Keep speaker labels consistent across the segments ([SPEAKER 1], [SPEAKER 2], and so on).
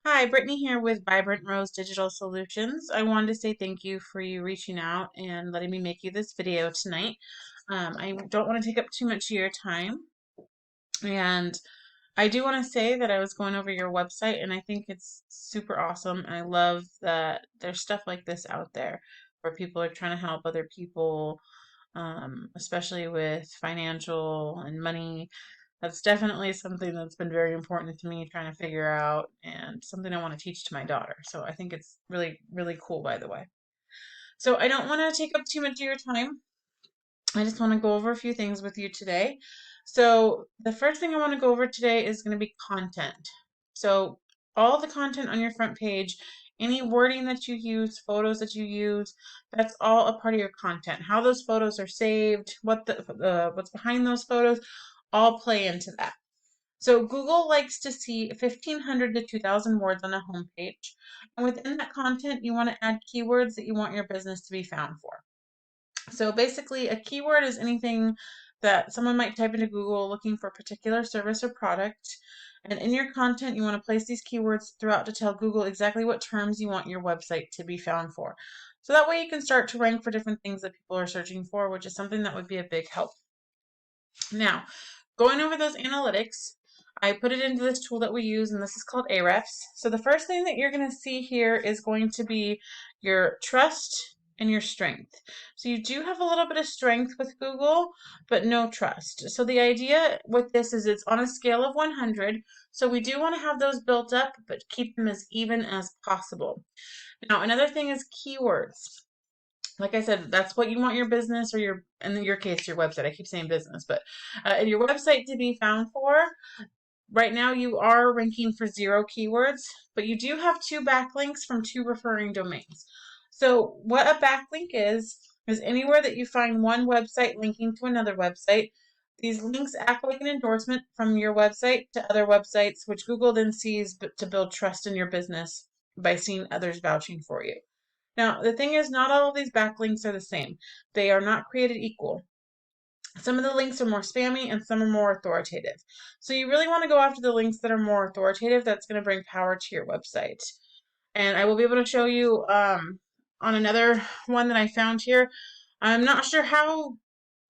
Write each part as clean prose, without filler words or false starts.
[SPEAKER 1] Hi, Brittany here with Vibrant Rose Digital Solutions. I wanted to say thank you for you reaching out and letting me make you this video tonight. I don't want to take up too much of your time, and I do want to say that I was going over your website and I think it's super awesome. And I love that there's stuff like this out there where people are trying to help other people, especially with financial and money. That's definitely something that's been very important to me trying to figure out and something I want to teach to my daughter. So I think it's really, really cool, by the way. So I don't want to take up too much of your time. I just want to go over a few things with you today. So the first thing I want to go over today is going to be content. So all the content on your front page, any wording that you use, photos that you use, that's all a part of your content. How those photos are saved, what's behind those photos, all play into that. So Google likes to see 1,500 to 2,000 words on a homepage. And within that content, you want to add keywords that you want your business to be found for. So basically, a keyword is anything that someone might type into Google looking for a particular service or product. And in your content, you want to place these keywords throughout to tell Google exactly what terms you want your website to be found for. So that way you can start to rank for different things that people are searching for, which is something that would be a big help. Now, going over those analytics, I put it into this tool that we use, and this is called Ahrefs. So the first thing that you're going to see here is going to be your trust and your strength. So you do have a little bit of strength with Google, but no trust. So the idea with this is it's on a scale of 100. So we do want to have those built up, but keep them as even as possible. Now, another thing is keywords. Like I said, that's what you want your business or in your case, your website. I keep saying business, but your website to be found for. Right now, you are ranking for 0 keywords, but you do have 2 backlinks from 2 referring domains. So what a backlink is anywhere that you find one website linking to another website. These links act like an endorsement from your website to other websites, which Google then sees to build trust in your business by seeing others vouching for you. Now, the thing is, not all of these backlinks are the same. They are not created equal. Some of the links are more spammy and some are more authoritative. So you really want to go after the links that are more authoritative. That's going to bring power to your website. And I will be able to show you on another one that I found here. I'm not sure how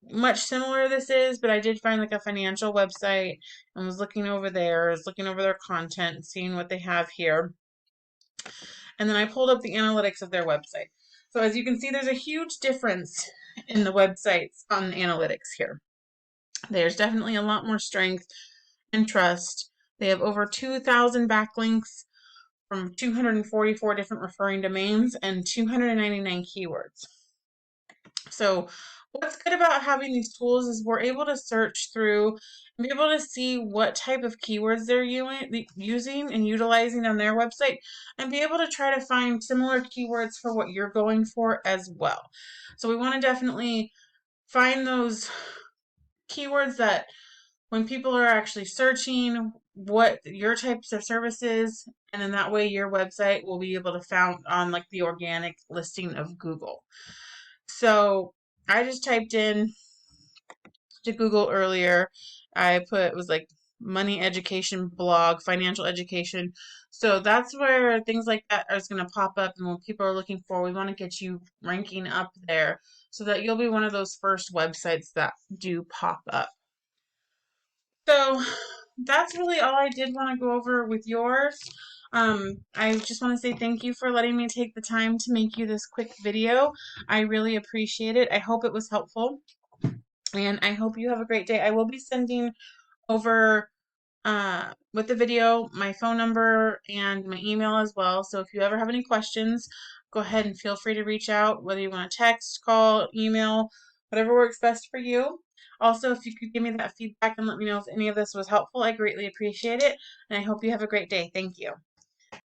[SPEAKER 1] much similar this is, but I did find like a financial website and was looking over theirs, looking over their content, seeing what they have here. And then I pulled up the analytics of their website. So as you can see, there's a huge difference in the websites on the analytics here. There's definitely a lot more strength and trust. They have over 2,000 backlinks from 244 different referring domains and 299 keywords. So what's good about having these tools is we're able to search through and be able to see what type of keywords they're using and utilizing on their website and be able to try to find similar keywords for what you're going for as well. So we want to definitely find those keywords that when people are actually searching what your types of services, and then that way your website will be able to found on like the organic listing of Google. So I just typed in to Google earlier. I put it was like money education blog, financial education. So that's where things like that are going to pop up. And when people are looking for, we want to get you ranking up there so that you'll be one of those first websites that do pop up. So that's really all I did want to go over with yours. I just want to say thank you for letting me take the time to make you this quick video. I really appreciate it. I hope it was helpful, and I hope you have a great day. I will be sending over with the video my phone number and my email as well. So if you ever have any questions, go ahead and feel free to reach out, whether you want to text, call, email, whatever works best for you. Also, if you could give me that feedback and let me know if any of this was helpful, I greatly appreciate it. And I hope you have a great day. Thank you.